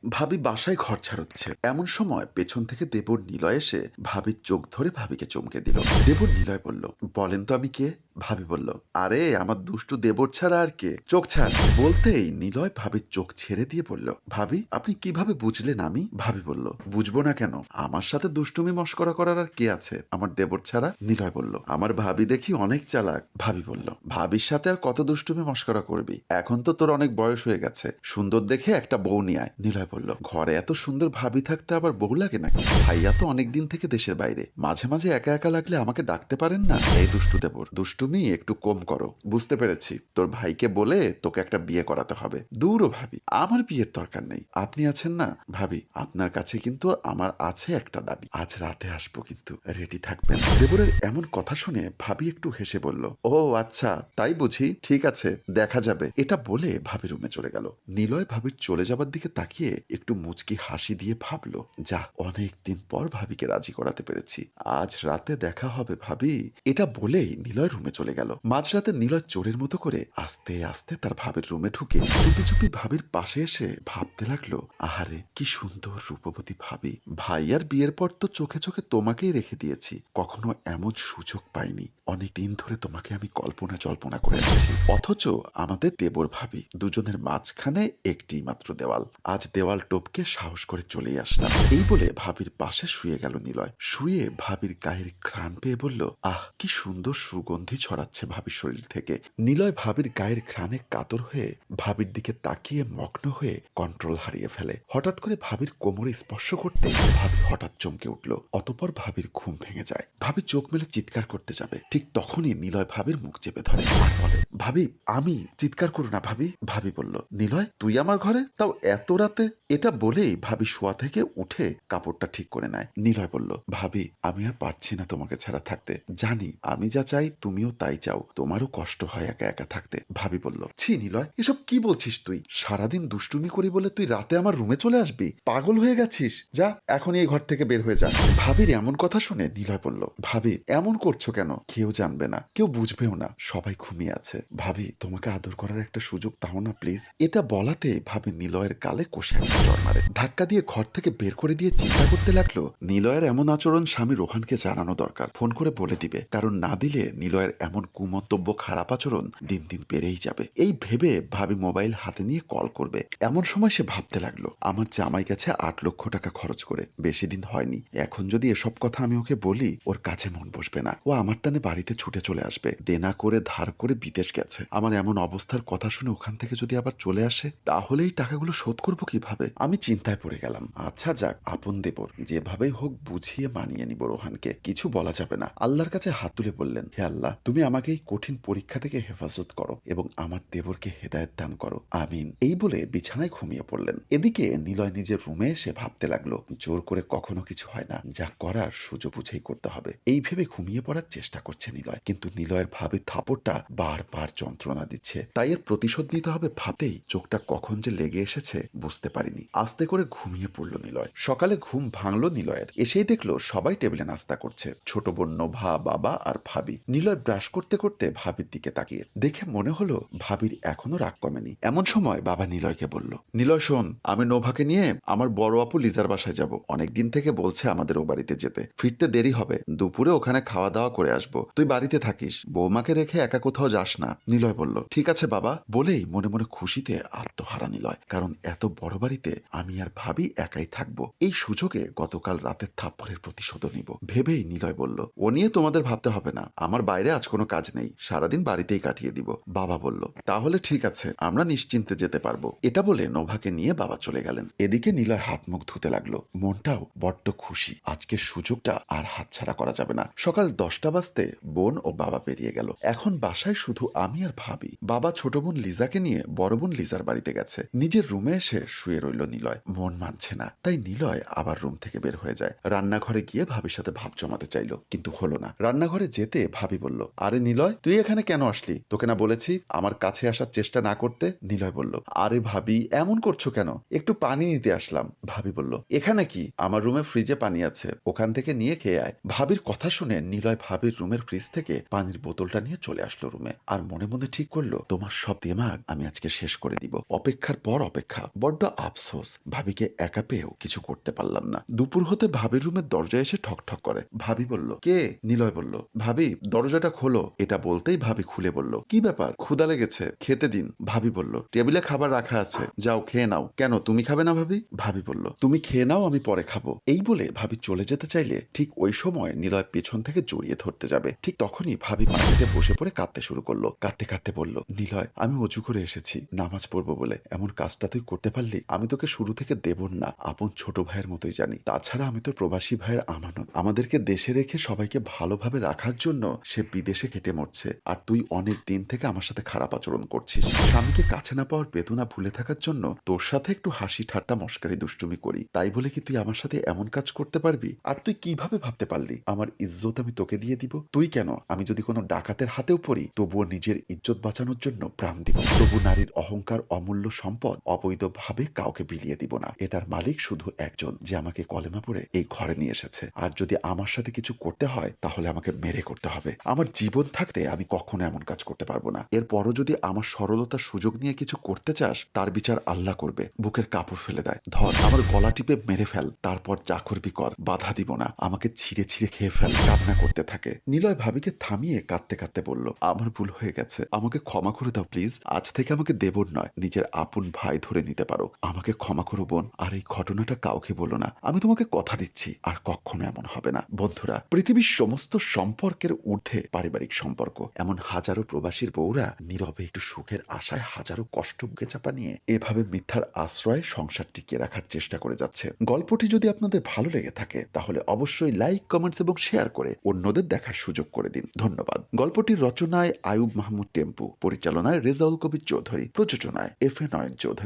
ভাবি বাসায় ঘর ছাড়ছে, এমন সময় পেছন থেকে দেবর নিলয় এসে ভাবির চোখ ধরে ভাবিকে চমকে দিল। দেবর নিলয় বলল, বলেন তো আমি কে? ভাবি বলল, আরে আমার দুষ্টু দেবর ছাড়া আর কে, চোখ ছাড়। বলতেই নিলয় ভাবির চোখ ছেড়ে দিয়ে বলল, ভাবি আপনি কিভাবে বুঝলেন আমি? ভাবি বলল, বুঝবো না কেন, আমার সাথে দুষ্টুমি মস্করা করার আর কে আছে আমার দেবর ছাড়া? নিলয় বলল, আমার ভাবি দেখি অনেক চালাক। ভাবি বলল, ভাবির সাথে আর কত দুষ্টুমি মস্করা করবি, এখন তো তোর অনেক বয়স হয়ে গেছে, সুন্দর দেখে একটা বউ নিয়ে আয়। নিলয় বলল, ঘরে এত সুন্দর ভাবি থাকতে আবার বউ লাগে নাকি? ভাইয়া তো অনেকদিন থেকে দেশের বাইরে, মাঝে মাঝে একা একা লাগলে আমাকে ডাকতে পারেন না? এই দুষ্টু দেবর, দুষ্টুমি একটু কম করো। বুঝতে পেরেছি, তোর ভাইকে বলে তোকে একটা বিয়ে করাতে হবে। দূরও ভাবি, আমার বিয়ের দরকার নেই, আপনি আছেন না। ভাবি, আপনার কাছে কিন্তু আমার আছে একটা দাবি, আজ রাতে আসবো, কিন্তু রেডি থাকবেন। দেবরের এমন কথা শুনে ভাবি একটু হেসে বলল, ও আচ্ছা তাই বুঝি, ঠিক আছে দেখা যাবে। এটা বলে ভাবি রুমে চলে গেল। নিলয় ভাবির চলে যাবার দিকে তাকিয়ে একটু মুচকি হাসি দিয়ে ভাবলো, যা অনেক দিন পর ভাবিকে রাজি করাতে পেরেছি, আজ রাতে দেখা হবে ভাবি। এটা বলেই নিলয় রুমে চলে গেল। মাঝরাতে নিলয় চোরের মতো করে আস্তে আস্তে তার ভাবির রুমে ঢুকে চুপি চুপি ভাবির পাশে এসে ভাবতে লাগলো, আহারে কি সুন্দর রূপবতী ভাবি, ভাইয়ার বিয়ের পর তো চোখে চোখে তোমাকেই রেখে দিয়েছি, কখনো এমন সুযোগ পাইনি, অনেক দিন ধরে তোমাকে আমি কল্পনা জল্পনা করে আসছি, অথচ আমাদের দেবর ভাবি দুজনের মাঝখানে একটি মাত্র দেওয়াল, আজ দেওয়াল টপকে সাহস করে চলেই আসলাম। এই বলে ভাবির পাশে শুয়ে গেল নিলয়। শুয়ে ভাবির গায়ের ঘ্রাণ পেয়ে বলল, আহ কি সুন্দর সুগন্ধি ছড়াচ্ছে ভাবির শরীর থেকে। নিলয় ভাবির গায়ের ঘ্রাণে কাতর হয়ে ভাবির দিকে তাকিয়ে মগ্ন হয়ে কন্ট্রোল হারিয়ে ফেলে। হঠাৎ করে ভাবির কোমরে স্পর্শ করতে ভাবি হঠাৎ চমকে উঠল। অতঃপর ভাবির ঘুম ভেঙে যায়। ভাবি চোখ মেলে চিৎকার করতে যাবে, ঠিক তখনই নিলয় ভাবির মুখ চেপে ধরে আর বলে, ভাবি আমি। চিৎকার করো না ভাবি। ভাবি বলল, নিলয় তুই আমার ঘরে, তাও এত রাতে? এটা বলেই ভাবি শোয়া থেকে উঠে কাপড়টা ঠিক করে নেয়। নিলয় বলল, ভাবি আমি আর পারছি না তোমাকে ছাড়া থাকতে, জানি আমি যা চাই তুমিও তাই চাও, তোমারও কষ্ট হয় একা একা থাকতে। ভাবি বলল, ছি নিলয়, এসব কি বলছিস তুই? সারাদিন দুষ্টুমি করি বলে তুই রাতে আমার রুমে চলে আসবি? পাগল হয়ে গেছিস, যা এখনই এই ঘর থেকে বের হয়ে যা। ভাবির এমন কথা শুনে নিলয় বলল, ভাবি এমন করছো কেন? কেউ জানবে না, কেউ বুঝবেও না, সবাই ঘুমিয়ে আছে, ভাবি তোমাকে আদর করার একটা সুযোগ দাও না প্লিজ। এটা বলাতে ভাবি নিলয়ের গালে কষে একটা চড় মারে, ধাক্কা দিয়ে ঘর থেকে বের করে দিয়ে চিন্তা করতে লাগলো, নিলয়ের এমন আচরণ স্বামী রোহানকে জানানো দরকার, ফোন করে বলে দিবে, কারণ না দিলে নিলয়ের এমন কুমন্তব্য খারাপ আচরণ দিন দিন বেড়েই যাবে। এই ভেবে ভাবি মোবাইল হাতে নিয়ে কল করবে। এমন সময় সে ভাবতে লাগলো, আমার জামাই গেছে 8 লক্ষ টাকা খরচ করে, বেশি দিন হয়নি, এখন যদি এসব কথা আমি ওকে বলি ওর কাছে মন বসবে না, ও আমার টানে বাড়িতে ছুটে চলে আসবে, দেনা করে ধার করে বিদেশ গেছে, আমার এমন অবস্থার কথা শুনে ওখান থেকে যদি আবার চলে আসে তাহলে এই টাকাগুলো শোধ করবো কিভাবে? আমি চিন্তায় পড়ে গেলাম। আচ্ছা যাক, আপন দেবর, যেভাবেই হোক বুঝিয়ে মানিয়ে নিব রোহানকে, কিছু বলা যাবে না। আল্লাহর কাছে হাত তুলে বললেন, হে আল্লাহ তুমি আমাকে এই কঠিন পরীক্ষা থেকে হেফাজত করো এবং আমার দেবরকে হেদায়েত দান করো, আমিন। এই বলে বিছানায় ঘুমিয়ে পড়লেন। এদিকে নিলয় নিজের রুমে এসে ভাবতে লাগলো, জোর করে কখনো কিছু হয় না, যা করার সুযোগ বুঝেই করতে হবে। এই ভেবে ঘুমিয়ে পড়ার চেষ্টা করছে নিলয়, কিন্তু নিলয়ের ভাবির থাপড়টা বারবার যন্ত্রণা দিচ্ছে, তাই এর প্রতিশোধ নিতে হবে ভাবতেই চোখটা কখন যে লেগে এসেছে বুঝতে পারিনি। আস্তে করে ঘুমিয়ে পড়ল নিলয়। সকালে ঘুম ভাঙলো নিলয়ের, এসেই দেখলো সবাই টেবিলে নাস্তা করছে, ছোট বোন নোভা, বাবা আর ভাবি। নিলয় ব্রাশ করতে করতে ভাবির দিকে তাকিয়ে দেখে মনে হলো ভাবির এখনো রাগ কমেনি। এমন সময় বাবা নিলয়কে বলল, নিলয় শোন, আমি নোভাকে নিয়ে আমার বড় আপু লিজার বাসায় যাব, অনেকদিন থেকে বলছে আমাদের ও বাড়িতে যেতে, ফিরতে দেরি হবে, দুপুরে ওখানে খাওয়া দাওয়া করে আসবো, তুই বাড়িতে থাকিস, বৌমাকে রেখে একা কোথাও যাস না। নিলয় বলল, ঠিক আছে বাবা। বলেই মনে মনে খুশিতে আত্মহারা নিলয়, কারণ এত বড় বাড়িতে আমি আর ভাবি একাই থাকবো, এই সুযোগে গতকাল রাতের থাপ্পড়ের প্রতিশোধ নিব ভেবেই নিলয় বলল, ও নিয়ে তোমাদের ভাবতে হবে না, আমার বাইরে আজ কোনো কাজ নেই, সারাদিন বাড়িতেই কাটিয়ে দিব। বাবা বলল, তাহলে ঠিক আছে, আমরা নিশ্চিন্তে যেতে পারবো। এটা বলে নোভাকে নিয়ে বাবা চলে গেলেন। এদিকে নিলয় হাত মুখ ধুতে লাগলো, মনটাও বড্ড খুশি, আজকের সুযোগটা আর হাতছাড়া করা যাবে না। সকাল 10টা বাজতে বোন ও বাবা বেরিয়ে গেল। এখন বাসায় শুধু আমি আর ভাবি। বাবা ছোট বোন লিজাকে নিয়ে বড় বোন লিজার বাড়িতে গেছে। নিজের রুমে এসে শুয়ে রইল নিলয়। মন মানছে না, তাই নিলয় আবার রুম থেকে বের হয়ে যায়। রান্নাঘরে গিয়ে ভাবির সাথে ভাব জমাতে চাইলো, কিন্তু হলো না। রান্নাঘরে যেতে ভাবি বলল, আরে নিলয় তুই এখানে কেন আসলি? তোকে না বলেছি আমার কাছে আসার চেষ্টা না করতে? নিলয় বলল, আরে ভাবি এমন করছো কেন, একটু পানি নিতে আসলাম। ভাবি বলল, এখানে কি? আমার রুমে ফ্রিজে পানি আছে, ওখান থেকে নিয়ে খেয়ে আয়। ভাবির কথা শুনে নিলয় ভাবির রুমের ফ্রিজ থেকে পানির বোতলটা নিয়ে চলে আসলো রুমে, আর মনে মনে ঠিক করলো, তোমার সব দিমাগ আমি আজকে শেষ করে দিব। অপেক্ষার পর অপেক্ষা, বড্ড আফসোস আফসোস, ভাবিকে একা পেয়েও কিছু করতে পারলাম না। দুপুর হতে ভাবির রুমের দরজায় এসে ঠকঠক করে। ভাবি বলল, কে? নিলয় বলল, ভাবি দরজাটা খোলো। এটা বলতেই ভাবি খুলে বলল, কি ব্যাপার? ক্ষুধা লেগেছে, খেতে দিন। ভাবি বলল, টেবিলে খাবার রাখা আছে, যাও খেয়ে নাও। কেন, তুমি খাবে না ভাবি? ভাবি বলল, তুমি খেয়ে নাও, আমি পরে খাবো। এই বলে ভাবি চলে যেতে চাইলে ঠিক ওই সময় নিলয় পেছন থেকে জড়িয়ে ধরতে যাবে। ঠিক তখনই ভাবি মাটিতে বসে পড়ে কাঁদতে শুরু করলো। কাঁদতে কাঁদতে বলল, নিলয়, আমি অজু করে এসেছি নামাজ পড়বো বলে। এমন কাজটা তুই করতে পারলি? আমি তোকে শুরু থেকে দেবর না, আপন ছোট ভাইয়ের মতোই জানি। তাছাড়া আমি তো প্রবাসী ভাইয়ের আমানত। আমাদেরকে দেশে রেখে সবাইকে ভালোভাবে রাখার জন্য সে বিদেশে কেটে মরছে, আর তুই অনেক দিন থেকে আমার সাথে খারাপ আচরণ করছিস। স্বামীকে কাছে না পাওয়ার বেদনা ভুলে থাকার জন্য তোর সাথে একটু হাসি ঠাট্টা মস্কারি দুষ্টুমি করি, তাই বলে কি তুই আমার সাথে এমন কাজ করতে পারবি? আর তুই কিভাবে ভাবতে পারলি আমার ইজ্জত আমি তোকে দিয়ে দিব? তুই কেন, আমি যদি কোনো ডাকাতের হাতেও পড়ি তবুও নিজের ইজ্জত বাঁচানোর জন্য প্রাণ দিব। তবু নারীর অহংকার অমূল্য সম্পদ অবৈধভাবে কাউকে বিলিয়ে দিব না। এটার মালিক শুধু একজন, যে আমাকে কলেমা পড়ে এই ঘরে নিয়ে এসেছে। আর যদি আমার সাথে কিছু করতে হয় তাহলে আমাকে মেরে করতে হবে। আমার জীবন থাকতে আমি কখনো এমন কাজ করতে পারবো না। এরপরও যদি আমার সরলতার সুযোগ নিয়ে কিছু করতে চাস, তার বিচার আল্লাহ করবে। বুকের কাপড় ফেলে দেয়, ধর আমার গলা টিপে মেরে ফেল, তারপর যা করবি কর, বাধা দিব না। আমাকে ছিঁড়ে ছিঁড়ে খেয়ে ফেল। কান্না করতে থাকে। নিলয় ভাবিকে থামিয়ে কাঁদতে কাঁদতে বলল, আমার ভুল হয়ে গেছে, আমাকে ক্ষমা করে দাও প্লিজ। আজ থেকে আমাকে দেবর নয়, নিজের আপন ভাই ধরে নিতে পারো। আমাকে ক্ষমা করো বোন, আর এই ঘটনাটা কাউকে বলো না। আমি তোমাকে কথা দিচ্ছি আর কখনো এমন হবে না। বন্ধুরা, পৃথিবীর সমস্ত সম্পর্কের ঊর্ধ্বে পারিবারিক সম্পর্ক। এমন হাজারো প্রবাসীর বউরা নীরবে একটু সুখের আশায় হাজারো কষ্ট বুকে চাপা নিয়ে এভাবে মিথ্যার আশ্রয়ে সংসার টিকিয়ে রাখার চেষ্টা করে যাচ্ছে। গল্পটি যদি আপনাদের ভালো লেগে থাকে তাহলে অবশ্যই লাইক, কমেন্টস এবং শেয়ার করে অন্যদের দেখার সুযোগ করে দিন। ধন্যবাদ। গল্পটির রচনায় আয়ুব মাহমুদ টেম্পু, পরিচালনায় রেজাউল কবির চৌধুরী, প্রযোজনায় এফ এ নয়ন চৌধুরী।